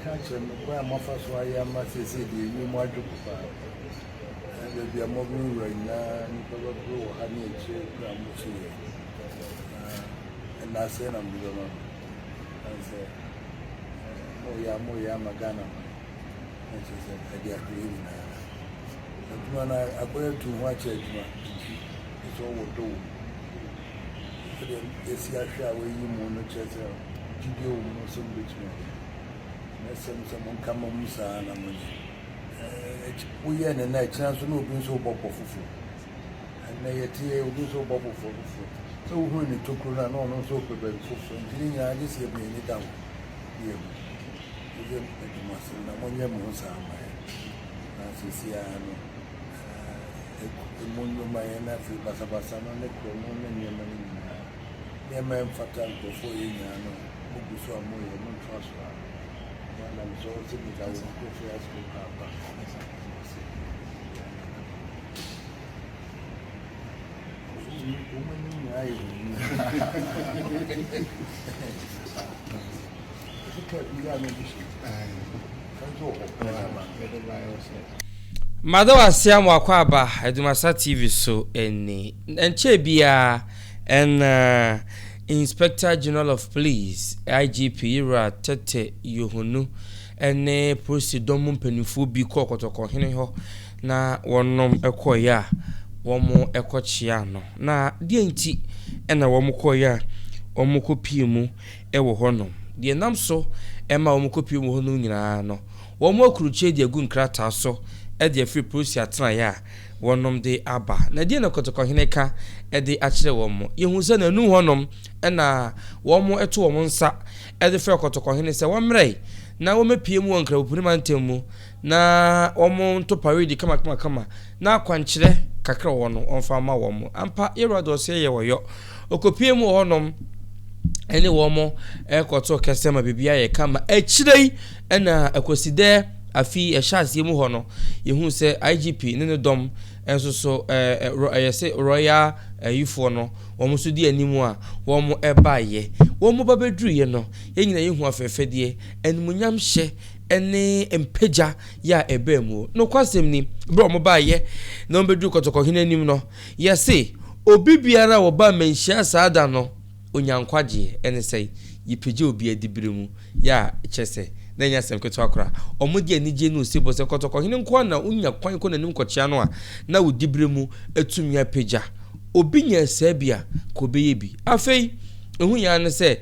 catch him, where my first why I must say, you might do. And there'll be a mobile right now, and probably honey and chill, and I said, I'm the one. I said, oh, yeah, Magana. And she said, I get green. And when I go to watch it, it's all do. Yes, I shall we moon the church, Gidio, some Richmond. Someone come on Musa and I'm we are in a night chance to know being so bubble for food. And they will do so bubble for food. So when it took run on so prepared for food, I just hear me in it down. Here, you must have one year more. As you see, I know. The moon of my nephew, Basabasana, and the Cronon and Yemen. Yemen Fatal before you know, who be so more, you don't trust her. I'm so sick that I will go for us to come back. Madawa siamu akwaba ADUMASA TV so eni enche bia en Inspector General of Police IGP ra tete Yohuno ene polisi domu mpanifo bi kokotoko hene ho na wonom ekoya womo ekochia no na die nti ena womo koya womo kopiemu ewo honom die namso ema womo kopiemu honom nyina no womo akuruche die gu nkrata so e de free polisi atena ya wonom de aba na die na kotoko hene ka e de akire womo yehu se na nu honom ena womo eto womo nsa e de free kotoko hene se womrei na womepiemu wonkra opurima ntemu na womo nto parade kama na kwankyere kakra wono onfa ma womo ampa irado se ye woyo okopiemu honom ene womo ekoto kesema bibia ye kama echirei ena akoside afi ehyasie mu hono yehu se IGP ne dom enso so yese royal yifo no womo so di animu a womo ebaye womo babedru ye no yenyina yehu afefedie enmunyam hye ene empeja ya ebemu no kwasem ni bro mo baye na obedu kotoko hene anim no yese obi biara wo ba menhia saada no onyankwaje ene sei yipeje obi adibiremu ya chese na nya sem keto akora omudi anije no sibo se kotoko hene nko na unya kwan ko nanim kochia no a na wodibiremu atumya peja obi nya sabia ko beye bi afei ehu ya ne se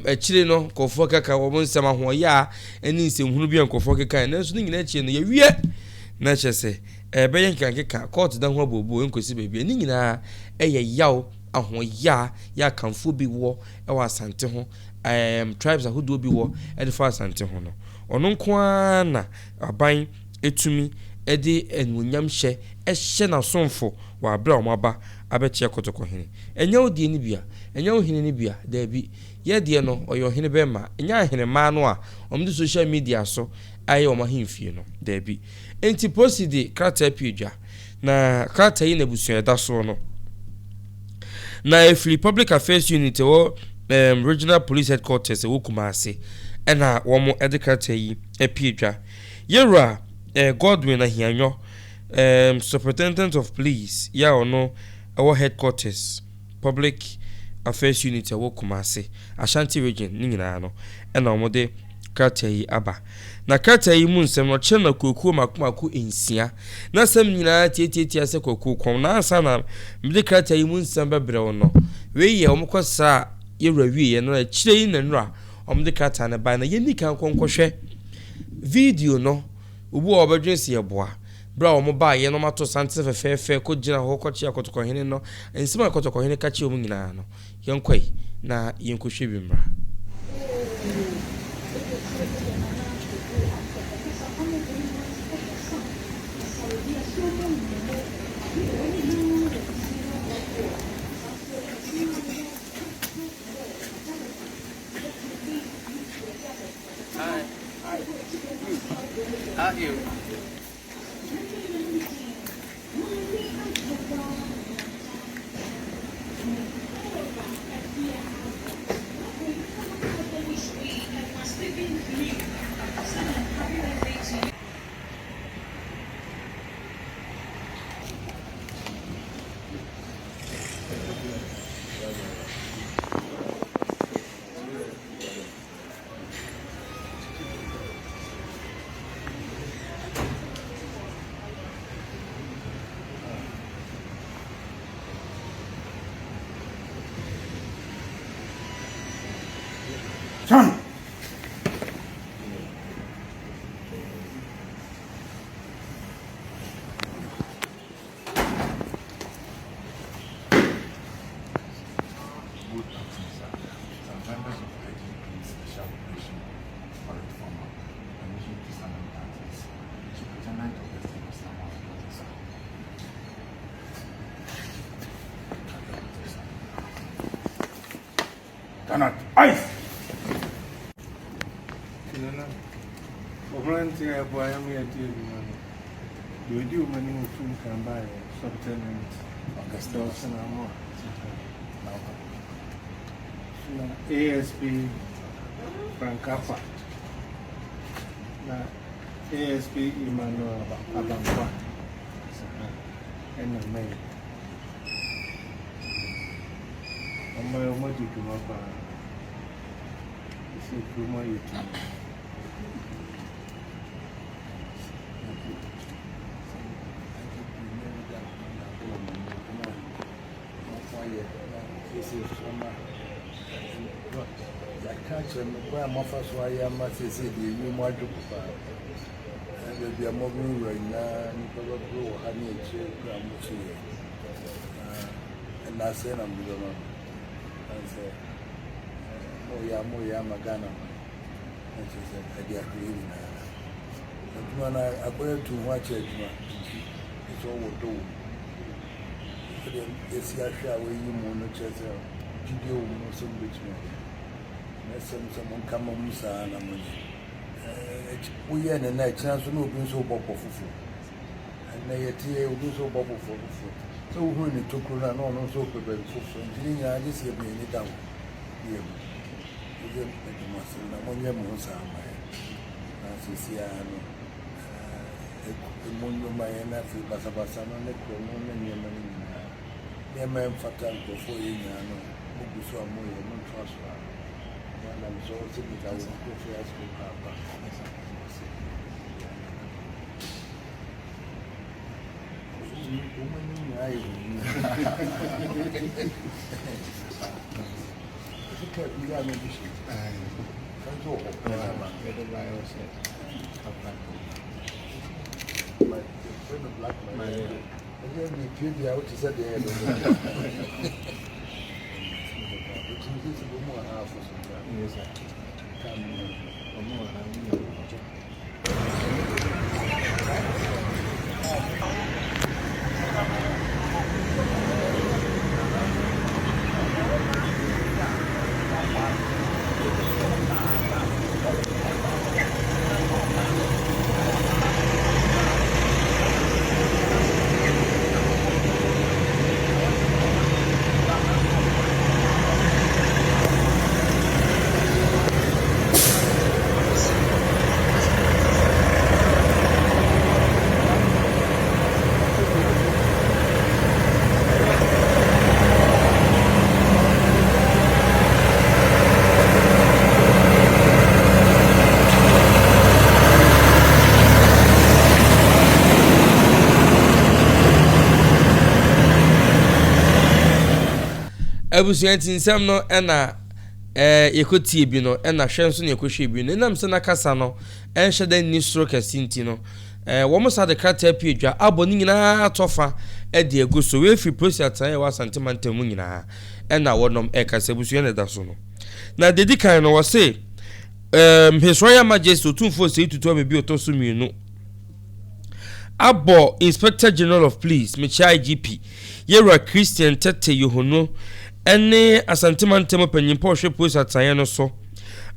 echire no kofo kaka wo nsema ho ya eni nsem bi nkofo kaka na so nyina echire no ye wie na chese beye nkaka court da ho abobo enkosi bebia ni nyina eye yaw ahon ya kanfo bi wo e wa Asante ho tribes ahodo bi wo e de fa Asante ho no ono nko na aban etumi e de enwonyam hye hye na somfo wa abra omaba abechie kotoko hene enya odi ni bia enya ohene ni bia da bi ye de no oyo hene be ma enya hene ma no a omde social media so aye o ma hemfie no da bi enti proceed krata piedwa na krata yi na busu da so no na Free Public Affairs Unit or Regional Police Headquarters wo Kumase ena womo edikata yi epiedwa yera Godwin ahianyo Superintendent of Police ya ono our headquarters Public Affairs Unit wo Kumase Ashanti region ni nyina no ena omode krata yi aba na krata yi mu nsem no che na kokuo makomako ensia na sam nyina tietietia se kokuo kwon na ansa na mde krata yi mu nsem bebre wono we ye omkosa yewra wie no chire yi na nura omde krata na ba na yeni kan konkohwe video no obu obedwense ye boa bra omo ba ye no mato sante fefefe ko gina ho ko chia kotoko hene no ensima kotoko hene ka chi omu nyina no yenkwai na yenkohwe bi mra You. Son. Cannot ice. ASP Frankapa. ASP Emmanuel Abampa. And May. My mother to my father. It's a my YouTube. I can't remember my first why I must say the new module. And there'll be a mobile right now, and probably honey a chair, and I said, I'm the one. And said, Moya Magana. And she said, I get really now. And when I go to watch it, it's all what do. It's a share where you mono chester, Judio, some bitchman. Someone come on Musa and I'm we are in the night, chance to know being so bubble for food. And they will do so bubble for food. So when it took run on, so prepared for food. I just hear me in it down. Here, you must have one year more. As you see, I know. The Mundo Mayana, Basabasana, Necron, and Yemen. Yemen Fatal before you know, who saw more than transfer. I'm so sick that I will go for us to Papa. Yes, sir. Abusuanti nsam no na yekotie bi no na hwenso ne yekohwe bi no nam se na kasa no enhye da ni soro kasinti no wo mo sa de krata piedwa aboni nyina atofa de ego so we fi process tan wa santimantam nyina na wonom kasa abusuan da so no na dedikan no wo se His Royal Majesty Otumfuo sei tutu be bi otoso mienu abo Inspector General of Police Mecha IGP Yera Christian Tete Yohuno ene Asante mantemo panyimpo hwe police atanye no so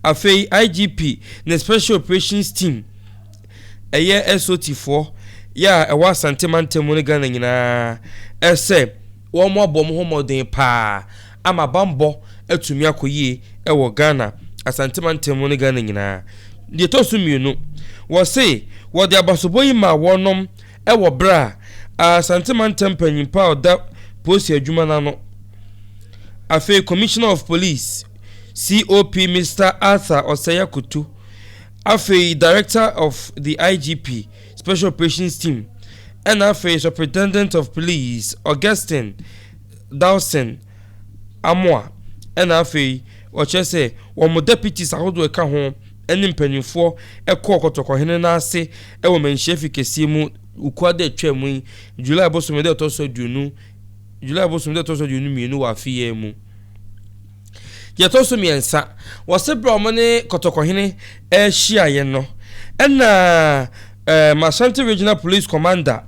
afei IGP ne Special Operations Team eye SOT4 ya ewa Asante mantemo ne Ghana nyina ese wo mo abom ho modern pa ama bambo atumi akoyie ewo Ghana Asante mantemo ne Ghana nyina de to so mienu wo se wo de abasoboyi ma wonom ewo bra Asante mantem panyimpa oda post adwuma na no Afe Commissioner of Police COP Mr. Arthur Osayakutu Afe Director of the IGP Special Operations Team and Afe Superintendent of Police Augustine Dawson Amwa and Afe ɔkyerɛ sɛ wɔn deputies ahodoɔ ɛka ho ɛne mpanyinfoɔ ɛkɔ kɔtɔkɔhene n'ase ɛwɔ mɛnhyia fi kɛseɛ mu ukuada atwa mu yi July bosom de ɛtɔ so aduonu mmienu wɔ afeɛ mu yɛtɔ so mmiɛnsa wɔsɛ bra ɔmo ne kɔtɔkɔhene ɛhyia yɛn no ɛna Ashanti Regional Police Commander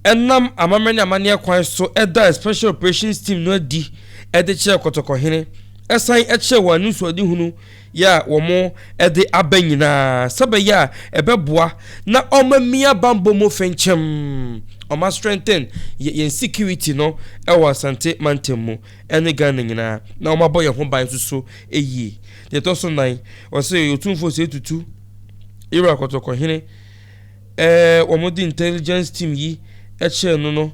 ɛnam amamene amane kwan so ɛda Special Operations Team no adi ɛde kyerɛ kɔtɔkɔhene ɛsan ɛkyerɛ wɔn nsuadi hunu ya wɔn ɛde aba nyinaa sɛbɛyɛ a ɛbɛboa na ɔma mia bambɔ mu fɛnkyɛm ɔma strengthen yɛn security no ɛwɔ Asante mantam mu ɛne Ghana nyinaa na ɔma bɔ yɛn ho ban so ɛyie deɛ ɛtɔ so nan wɔsɛ Otumfuo sɛ tutu ira kɔtɔkɔhene wɔn de intelligence team yi ɛkyerɛ no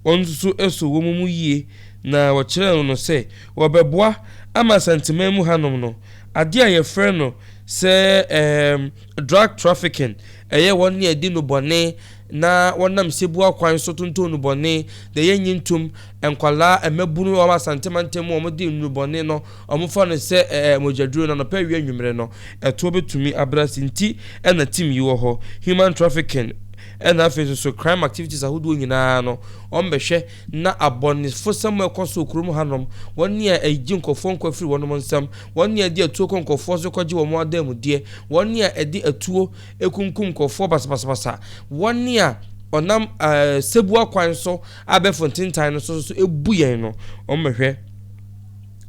wɔn nso ɛso wɔn mu yie na wɔkyerɛ no sɛ wɔbɛboa ama sentiment mu hanom no ade a yɛfrɛ no sɛ drug trafficking ɛyɛ wɔn ne adi no bɔne na wɔnam sebu akwan so tonton no bɔne de yɛnyi ntom enkwala emabunu wɔn asantemantam wɔn de no bɔne no wɔn fa no sɛ mogyaduro no pɛ wie nwumere no ɛto betumi abrasinti ɛna team yi wɔ hɔ human trafficking ɛna afei so crime activities ahodoɔ nyinaa no ɔmbɛhwɛ na abɔnefo sɛm ɛkɔ so kurom hanom wɔn ne ɛgye nkɔfo nkɔfiri wɔn mo nsɛm wɔn ne ɛde atuo nkɔfo so kɔgye wɔn adamudeɛ wɔn ne ɛde atuo ekunkum nkɔfo basabasabasa wɔn ne ɔnam sebu akwan so abɛfo ntentan no so ebu yɛn no ɔmbɛhwɛ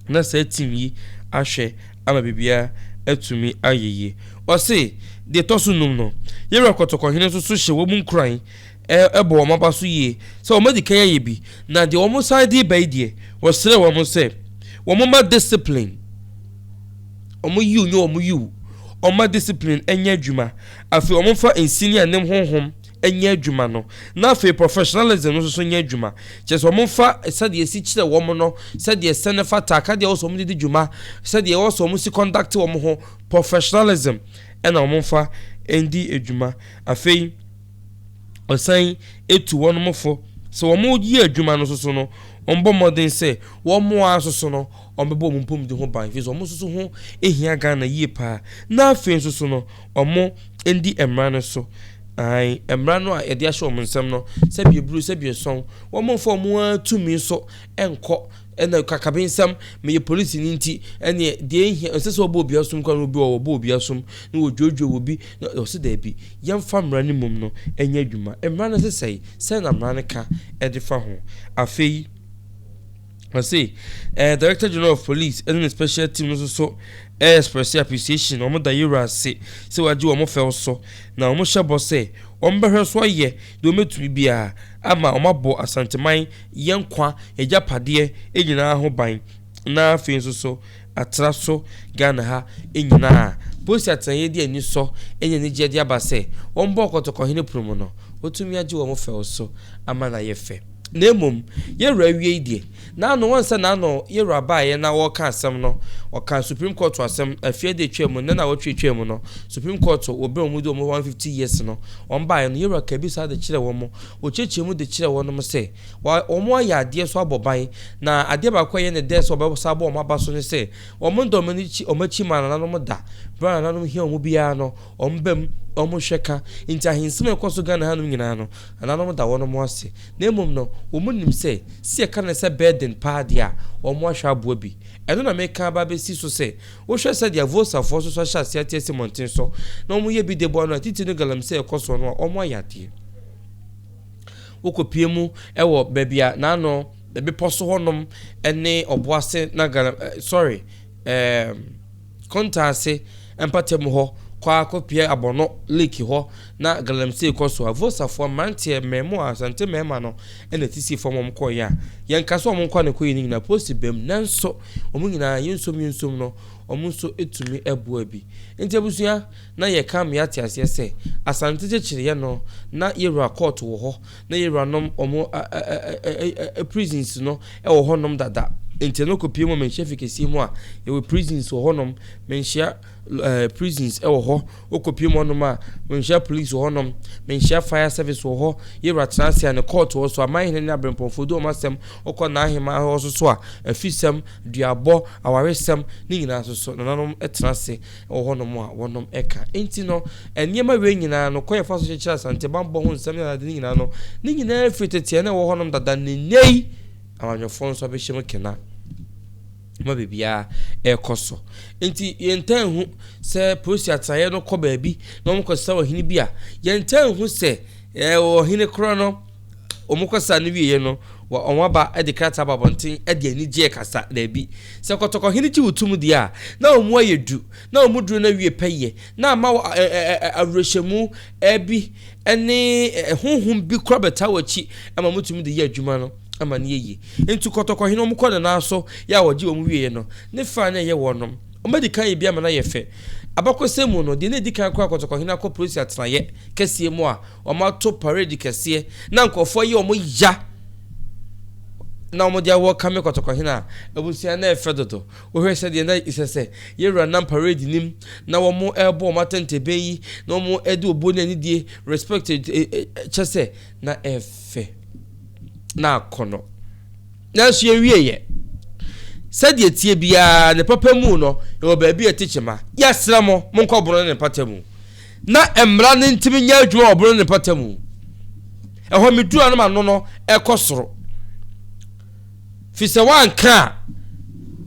na sɛ team yi ahwɛ ama bibia atumi ayeye ɔse de tosu num no yɛwɛ kɔtɔkɔhene so hye wɔ mu nkran ɛbɔ wɔn aba so yie sɛ wɔn adi kan yɛ bi na de wɔn side bɛyi deɛ wɔsrɛ wɔn sɛ wɔn ma discipline wɔn yiw ne wɔn yiw wɔn ma discipline ɛnyɛ adwuma afei wɔn fa nsini a ne honhom ɛnyɛ adwuma no na afei professionalism no so nyɛ adwuma kyerɛ sɛ wɔn fa sɛdeɛ si kyerɛ wɔn no sɛdeɛ sɛne fa taaka deɛ wɔsɔ wɔn didi dwuma sɛdeɛ wɔsɔ wɔn si conduct wɔn ho professionalism ɛna wɔn fa endi adwuma afei ɔsan etu wɔn mofo sɛ wɔn yi adwuma no so no wɔn bɔ modern sɛ wɔn moa so no wɔn bɛbɔ wɔn mpom de ho ban fi so wɔn so ho ehia Ghana yie paa na afei so no wɔn endi mmara no so ai mmara no a yɛde ahyɛ wɔn nsam no sɛ bieburu sɛ bieson wɔn mfa wɔn atumi so ɛnkɔ ɛna kakabensam me police ni nti ɛne de ehia ɛsɛ sɛ obo obi asom kwa no obi obo obi asom na wodwodwo obi na ɔsɛ da bi yɛmfa mmara ne mum no ɛnyɛ adwuma mmara no sɛ na mmara no ka ɛde fa ho afei ɔsɛ Director General of Police and the special team no so express appreciation wɔn da yɛwura ase sɛ wagye wɔn fɛw so na wɔn hyɛ bɔ sɛ wɔn bɛhwɛ so ayɛ de wɔn etumi bia ama wɔn abɔ asanteman yɛn kwa agyapadeɛ nyinaa ho ban na afei so atra so Ghana ha nyinaa polisi atanye de ani so enye ne gye de aba sɛ wɔn bɔ kɔtɔkɔhene promo no otumi agye wɔn fɛw so ama na yɛ fɛ na emom yɛwura wie die na no wonsa na no yɛwura baaye na wɔka asɛm no wɔka Supreme Court asɛm afie de twam na wɔtwetwam no Supreme Court obi omudo 150 years no on baaye no yɛwura ka bi sa de kyerɛ wɔn wɔkyekye de kyerɛ wɔn sɛ wɔn ayɛ adeɛ so abɔban na adeɛ ba kɔ yɛ ne de so ɔbɛsa bɔ wɔn aba so ne sɛ wɔn ndɔm ne chi ɔmachi ma na no da bra na no hia wɔn biara no ɔmbam ɔmo hwɛka nti ahensem ɛkɔ Ghana hanom nyinaa no ananom da wɔn mo ase na emom no wɔn nim sɛ sie ka ne sɛ burden paadi a wɔn ahwɛ aboa bi ɛno na meka ba besi so sɛ wohwɛ sɛ dia vosafo so hyɛ ase ate monten so na wɔn yɛ bi de bɔ no titi no galamsey ɛkɔ so no wɔn ayɛ adeɛ wokɔpie mu ɛwɔ baabi a na no baabi pɔ so hɔnom ɛne ɔboase na kontaase empatem hɔ kwa kopia abono lake ho na galamsey koso avosafo mantie memo asante mema no ena tisi fo mom koya yenka so mom kwa ne koyi ni na post bem nanso omu nyina yensom no omu so etumi eboa bi enti abusua na ye kam ya tiase se asante chechire ye no na yewura court wo ho na yewura nom omu prisons no e wo ho nom dada enti no kopie mo menhia fikesi mu a e we prisons wo honom menhia prisons e wo ho okopie mo no ma menhia police wo honom menhia fire service wo ho yewra transia ne court wo so aman ne abrempofo do masem okọ na ahema ho so a afisem duabo awaresem ni nyina so nanom etrase wo honom a wonom eka enti no eniema we nyina no koye fa so chechira Asante bambo ho nsem na de nyina no ni nyina fitete na wo honom dada nei awanyofo nso be hyem kena ma bibia ekoso enti yenten hu se police ataye no ko baabi no mkosa wa hini bia yenten hu se o hini kro no omukosa ne wiye no wa onwaba edikrata babontin edi ani je kasa na bi se kotoko hini ji wutum dia na omu ayedu na omuduru na wie peye na ma awrehemu ebi ene honhom bi kro beta wachi ama mutum de ye adwuma no ama ne yi entu kotoko hini omukọ na so ya woji omu wie no ne fa na ye wonom omedikan ye bia ma na ye fe abakosemu no de ne dikan kwa kotoko hini akọ police atraye kese mu a omato parade kese na nkofo ye omu ya na omodia wo kame kotoko hina abusia na efedodo wo hwe se de na isese ye run parade nim na wo mo ebo matentebe yi na mo edi obo na ni die respected chese na efe na kono na so ye wieye sade tie bia ne papa mu no e baabi etichema ya sramo mo nkoboro ne patamu na emra ne ntimi nya adwuma oboro ne patamu e ho medu anoma no ekosoro fise wanka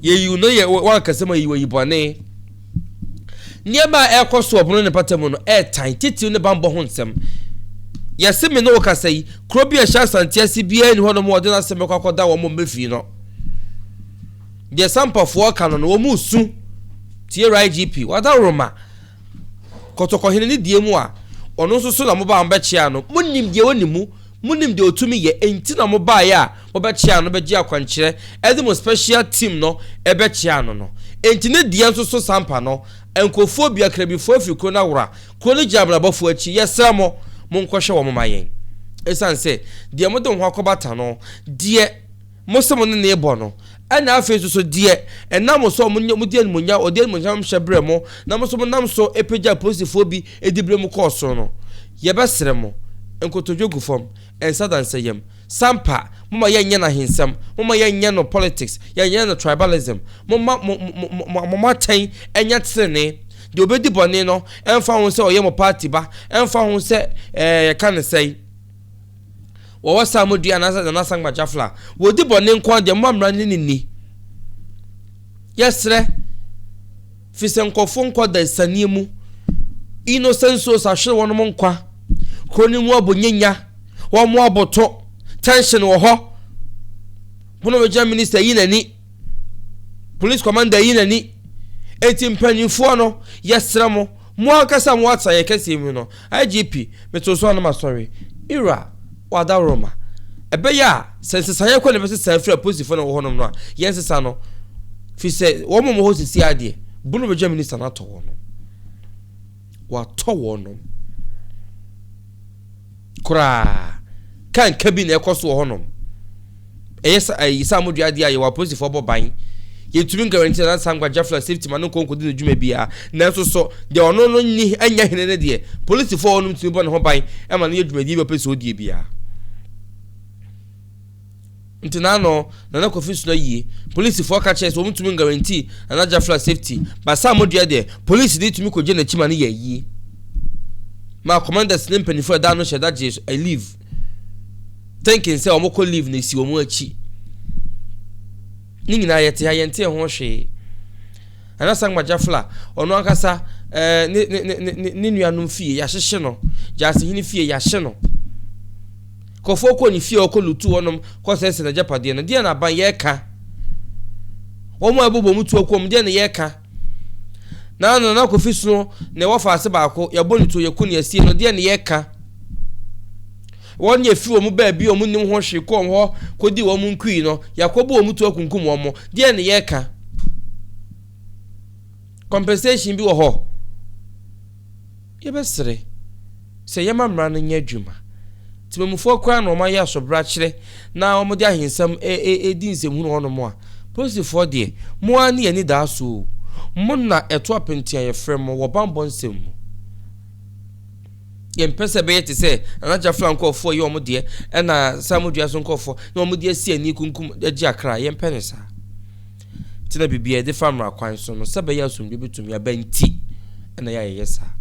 Yohuno ye wankasema yibone niema ekoso obunu ne patamu no tan titi ne bambo ho nsem yese me no kasai krobi a Asante ase bia ni hono mo de na sem kwakoda wo mo mefi no de sampafo kanu no wo musu tie IGP wada roma kotoko hene ni die mu a ono so na mo ba mbechia no munim de wonimu munim de otumi ye enti na mo ba ya mo bechia no beji akwankyere edi mo special team no ebechia no enti ne die nso so sampa no enkofo bia krabifo afiko na wora ko ne jabra bafo achi yesamo mo nkohwe wo mo mayen esanse die mo de ho akobata no die mo se mo ne ebo no ana afi so die enam so mo die mo nya ode mo nyam hyebre mo na mo so mo nam so epeja posifo bi edibre mo koso no ye besere mo enkotojogu fom ensadanseyem sampa mama yenye na hinsam mama yenye no politics yenye no tribalism mama tan enya tsene de obedi bone no emfa ho se oyemo party ba emfa ho se kan sei wo wasa modua na sangba jafla wo di bone nko de mamra ni yesre fisenkofo nko da saniemu innocence so ahwe wono mo nkwa kroni mu abonyenya wo mo aboto tension wo ho bono we minister yinani police commander yinani etimpanyifo no yesramo mo akasa mo atsaye kase mu no IGP metoso na sorry ira wada roma ebeya sensesaye ko ne bese safra posifo no wo honom no a yensesa no fi se wo mo ho sisi ade bono we minister na to wo no wa to wo no kura kan kabine ekoso honom eyesa isa modua dia ye wa police for boban yetumi guarantee na sangwa jafla safety man nko nkodi djuma bia na so de ono no ni anya hene ne de police for onum tumi bon ho ban e ma na yedjuma di be pese odie bia ntina no na kofisu na yi police for ka chese wo mtumi guarantee na jafla safety ba sa modua de police di tumi ko je na chima ne yi ma commanders ne mpanifo da no sheda je I leave thinking say omoko leave na si omu achi ningina yete hayente ho hwe anasa ngmajafla ono akasa ne nuanum fie ya hyehye no jase hini fie ya hye no kofo ko ni fie okolutu wonom ko sese na japade no dia na ban ye ka omo abobo mutu okom dia na ye ka na kofisu no ne wofa ase baako ya bonitu ye kunu asie no dia na ye ka won ye fi omu ba bi omu nim ho hwe ko ho kodi omu nkui no yakobo omu to akunkum omu de ne ye ka compensation bi wo ho ye besere se ye mamra no nya dwuma timemufo kwa no ma ya so bra kire na omu de ahinsam di nsem hu no no mo a Police for de mo ani ani da so mo na eto apenti aye frem wo bambon sem ye mpese be yete se anaja flanko for ye omo de e na samodua so nkofo na omo de si ani kunkum agi akra ye mpenesa tina bibia de famra kwan so no sebe ya sumdwe betumi abanti na ya yesa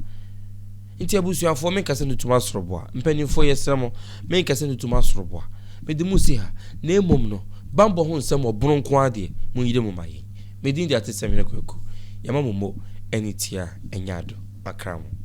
nti abusuafo me kase ntuma soroboa mpanimfo yesremo me kase ntuma soroboa me de musi ha na emom no bambo ho nsem obron ko ade mu yide mu maye me din de atesem ne kwaku yama momo enitia enyado makramo